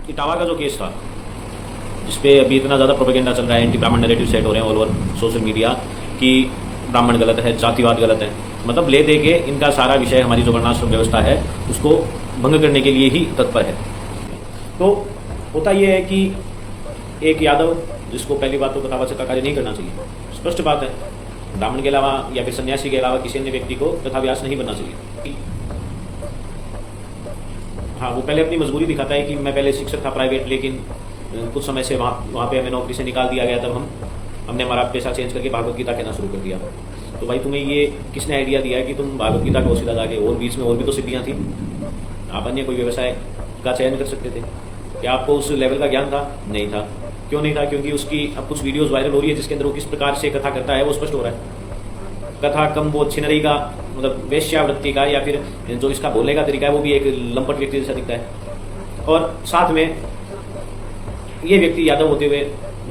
इटावा का जो केस था, जिसपे अभी इतना ज़्यादा प्रोपेगेंडा चल रहा है, एंटी ब्राह्मण नैरेटिव सेट हो रहे हैं ऑल ओवर सोशल मीडिया कि ब्राह्मण गलत है, जातिवाद गलत है, मतलब ले दे के इनका सारा विषय हमारी जो वर्णाश्रम व्यवस्था है उसको भंग करने के लिए ही तत्पर है। तो होता यह है कि एक यादव जिसको पहली बात तो कथावाचक का कार्य नहीं करना चाहिए, स्पष्ट बात है, ब्राह्मण के अलावा या फिर सन्यासी के अलावा किसी अन्य व्यक्ति को कथाव्यास नहीं बनना चाहिए। हाँ, वो पहले अपनी मजबूरी दिखाता है कि मैं पहले शिक्षक था प्राइवेट, लेकिन कुछ समय से वहाँ पे हमें नौकरी से निकाल दिया गया, तब हमने हमारा पेशा चेंज करके भागवत गीता कहना शुरू कर दिया। तो भाई तुम्हें ये किसने आइडिया दिया कि तुम भागवत गीता को सीधा जाके, और बीच में और भी तो सिद्धियाँ थी, आप अन्य कोई व्यवसाय का चयन कर सकते थे। क्या आपको उस लेवल का ज्ञान था? नहीं था। क्यों नहीं था? क्योंकि उसकी अब कुछ वीडियोस वायरल हो रही है जिसके अंदर वो किस प्रकार से कथा करता है वो स्पष्ट हो रहा है। कथा कम वो छिनरी का, मतलब वेश्यावृत्ति का, या फिर जो इसका बोलने का तरीका है वो भी एक लंपट व्यक्ति जैसा दिखता है। और साथ में ये व्यक्ति यादव होते हुए,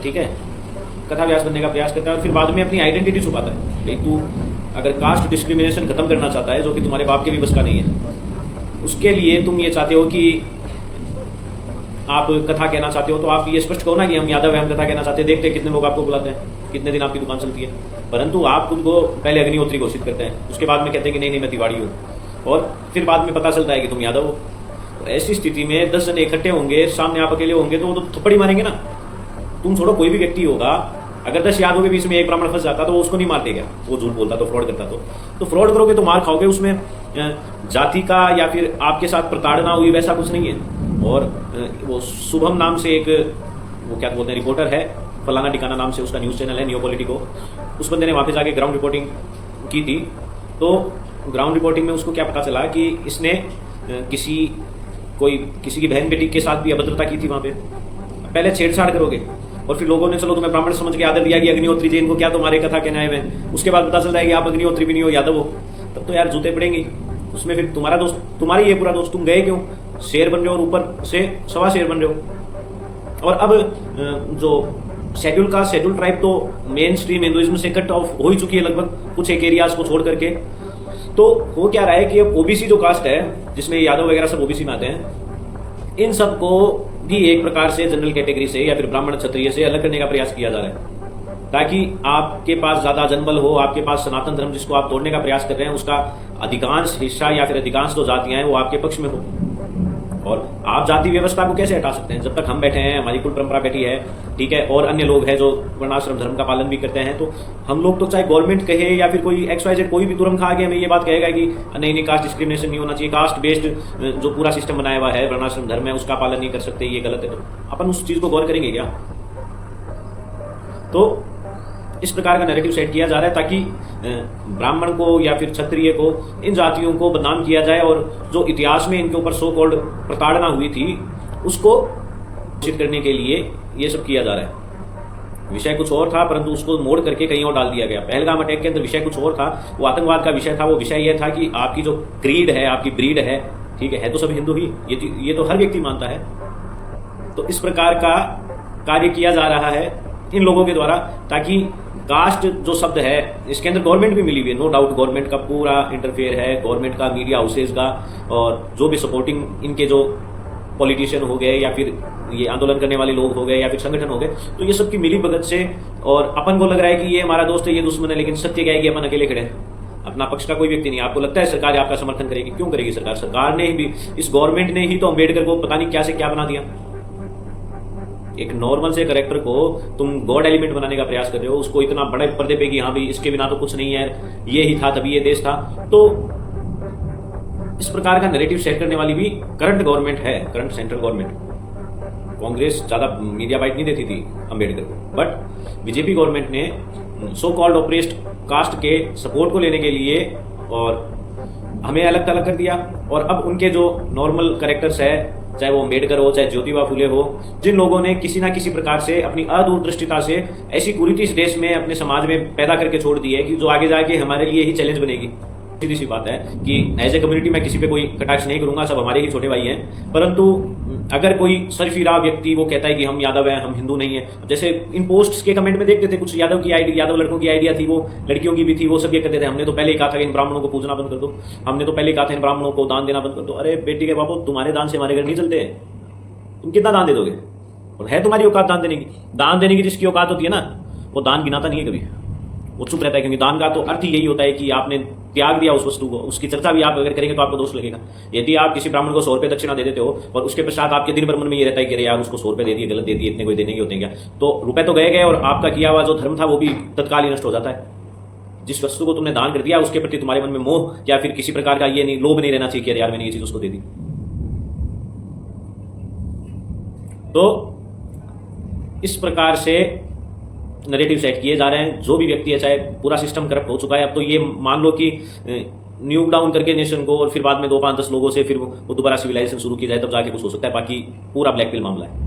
ठीक है, कथा व्यास बनने का प्रयास करता है और फिर बाद में अपनी आइडेंटिटी छुपाता है। भाई तू अगर कास्ट डिस्क्रिमिनेशन खत्म करना चाहता है, जो कि तुम्हारे बाप के भी बस का नहीं है, उसके लिए तुम ये चाहते हो कि आप कथा कहना चाहते हो, तो आप ये स्पष्ट करो ना कि हम यादव हैं, हम कथा कहना चाहते हैं, देखते हैं कितने लोग आपको बुलाते हैं, कितने दिन आपकी दुकान चलती है। परंतु आप खुद को पहले अग्निहोत्री घोषित करते हैं, उसके बाद में कहते हैं कि नहीं नहीं मैं तिवाड़ी हूँ, और फिर बाद में पता चलता है कि तुम यादव हो। तो ऐसी स्थिति में 10 जने इकट्ठे होंगे, सामने आप अकेले होंगे, तो वो तो थप्पड़ी मारेंगे ना। तुम छोड़ो, कोई भी व्यक्ति होगा, अगर 10 यादवों के बीच में एक ब्राह्मण फंस जाता तो वो उसको नहीं मारते क्या? वो झूठ बोलता तो, फ्रॉड करता तो फ्रॉड करोगे तो मार खाओगे। उसमें जाति का या फिर आपके साथ प्रताड़ना हुई वैसा कुछ नहीं है। और वो शुभम नाम से एक, वो क्या बोलते हैं, रिपोर्टर है, फलाना टिकाना नाम से उसका न्यूज़ चैनल है, नियो पॉलिटिको, उस बंदे ने वहाँ पे जाके ग्राउंड रिपोर्टिंग की थी। तो ग्राउंड रिपोर्टिंग में उसको क्या पता चला कि इसने किसी की बहन बेटी के साथ भी अभद्रता की थी वहाँ पे। पहले छेड़छाड़ करोगे और फिर लोगों ने चलो तुम्हें ब्राह्मण समझ के आदर दिया कि अग्निहोत्री जी, इनको क्या तुम्हारे कथा कहना है में, उसके बाद पता चलता है कि आप अग्निहोत्री भी नहीं हो, यादव हो, तब तो यार जूते पड़ेंगे। उसमें फिर तुम्हारा दोस्त, तुम्हारी ये पूरा दोस्त, तुम गए क्यों? शेर बन रहे हो और ऊपर से सवा शेर बन रहे हो। और अब जो शेड्यूल कास्ट, शेड्यूल ट्राइब तो मेन स्ट्रीम हिंदुइज्म से कट ऑफ हो ही चुकी है लगभग, कुछ एक एरियाज को छोड़ करके। तो हो क्या रहा है कि अब ओबीसी जो कास्ट है, जिसमें यादव वगैरह सब ओबीसी में आते हैं, इन सबको भी एक प्रकार से जनरल कैटेगरी से या फिर ब्राह्मण क्षत्रिय से अलग करने का प्रयास किया जा रहा है, ताकि आपके पास ज्यादा जनबल हो, आपके पास सनातन धर्म जिसको आप तोड़ने का प्रयास कर रहे हैं उसका अधिकांश हिस्सा या फिर अधिकांश जो जातियां हैं वो आपके पक्ष में हो। और आप जाति व्यवस्था को कैसे हटा सकते हैं? जब तक हम बैठे हैं, हमारी कुल परंपरा बैठी है, ठीक है, और अन्य लोग हैं जो वर्णाश्रम धर्म का पालन भी करते हैं, तो हम लोग तो चाहे गवर्नमेंट कहे या फिर कोई XYZ कोई भी तुरम खा के हमें ये बात कहेगा कि नहीं कास्ट डिस्क्रिमिनेशन नहीं होना चाहिए, कास्ट बेस्ड जो पूरा सिस्टम बनाया हुआ है वर्णाश्रम धर्म है उसका पालन नहीं कर सकते, ये गलत है, तो अपन उस चीज को गौर करेंगे क्या? तो इस प्रकार का नैरेटिव सेट किया जा रहा है ताकि ब्राह्मण को या फिर क्षत्रिय को, इन जातियों को बदनाम किया जाए, और जो इतिहास में इनके ऊपर सो कॉल्ड प्रताड़ना हुई थी उसको घोषित करने के लिए ये सब किया जा रहा है। विषय कुछ और था परंतु उसको मोड़ करके कहीं और डाल दिया गया। पहलगाम अटैक के अंदर विषय कुछ और था, वो आतंकवाद का विषय था। वो विषय यह था कि आपकी जो क्रीड है, आपकी ब्रीड है, ठीक है तो सब हिंदू ही, ये तो हर व्यक्ति मानता है। तो इस प्रकार का कार्य किया जा रहा है इन लोगों के द्वारा, ताकि कास्ट जो शब्द है इसके अंदर गवर्नमेंट भी मिली हुई है, नो डाउट गवर्नमेंट का पूरा इंटरफेयर है, गवर्नमेंट का, मीडिया हाउसेज का, और जो भी सपोर्टिंग इनके जो पॉलिटिशियन हो गए या फिर ये आंदोलन करने वाले लोग हो गए या फिर संगठन हो गए, तो ये सब की मिली भगत से, और अपन को लग रहा है कि ये हमारा दोस्त है, ये दुश्मन है, लेकिन सत्य क्या है कि अपन अकेले खड़े हैं, अपना पक्ष का कोई व्यक्ति नहीं। आपको लगता है सरकार आपका समर्थन करेगी? क्यों करेगी सरकार? सरकार ने भी, इस गवर्नमेंट ने ही तो अम्बेडकर को पता नहीं क्या से क्या बना दिया। एक नॉर्मल से करेक्टर को तुम गॉड एलिमेंट बनाने का प्रयास कर रहे हो, उसको इतना बड़े पर्दे पे कि हाँ भाई इसके बिना तो कुछ नहीं है, ये ही था तभी ये देश था। तो इस प्रकार का नैरेटिव सेट करने वाली भी करंट गवर्नमेंट है, करंट सेंट्रल गवर्नमेंट। कांग्रेस ज्यादा मीडिया बाइट नहीं देती थी अम्बेडकर को, बट बीजेपी गवर्नमेंट ने सो कॉल्ड ऑपरेस्ड कास्ट के सपोर्ट को लेने के लिए और हमें अलग थलग कर दिया। और अब उनके जो नॉर्मल करेक्टर्स है, चाहे वो अम्बेडकर हो, चाहे ज्योतिबा फुले हो, जिन लोगों ने किसी ना किसी प्रकार से अपनी अदूरदृष्टिता से ऐसी कुरीति इस देश में, अपने समाज में पैदा करके छोड़ दी है कि जो आगे जाके हमारे लिए ही चैलेंज बनेगी। सीधी सी बात है कि एज ए कम्युनिटी मैं किसी पे कोई कटाक्ष नहीं करूंगा, सब हमारे ही छोटे भाई हैं, परंतु अगर कोई सरफिरा व्यक्ति वो कहता है कि हम यादव हैं, हम हिंदू नहीं है, जैसे इन पोस्ट्स के कमेंट में देखते थे कुछ यादव की आइडिया, यादव लड़कों की आइडिया थी, वो लड़कियों की भी थी, वो सब ये कहते थे हमने तो पहले ही कहा था कि इन ब्राह्मणों को पूजना बंद कर दो, हमने तो पहले ही कहा था इन ब्राह्मणों को दान देना बंद कर दो। अरे बेटी के बाबू, तुम्हारे दान से हमारे घर नहीं चलते हैं। तुम कितना दान दे दोगे? और है तुम्हारी औकात दान देने की? दान देने की जिसकी औकात होती है ना, वो दान गिनाता नहीं है कभी, वो चुप रहता है। क्योंकि दान का तो अर्थ ही यही होता है कि आपने त्याग दिया उस वस्तु को। उसकी चर्चा भी आप अगर करेंगे तो आपको दोष लगेगा। यदि आप किसी ब्राह्मण को 100 रुपये दक्षिणा दे देते हो और उसके पश्चात आपके दिन भर मन में ये रहता है कि अरे यार उसको 100 रुपये दे दिए, गलत दे दिए, इतने कोई देने के होते हैं क्या, तो रुपए तो गए और आपका किया हुआ जो धर्म था वो भी तत्काल ही नष्ट हो जाता है। जिस वस्तु को तुमने दान कर दिया उसके प्रति तुम्हारे मन में मोह या फिर किसी प्रकार का ये नहीं, लोभ नहीं रहना चाहिए कि यार मैंने ये चीज उसको दे दी। तो इस प्रकार से नैरेटिव सेट किए जा रहे हैं। जो भी व्यक्ति है, चाहे पूरा सिस्टम करप्ट हो चुका है, अब तो ये मान लो कि न्यू डाउन करके नेशन को और फिर बाद में 2-5-10 लोगों से फिर वो दोबारा सिविलाइजेशन शुरू की जाए, तब जाके कुछ हो सकता है। बाकी पूरा ब्लैक पिल मामला है।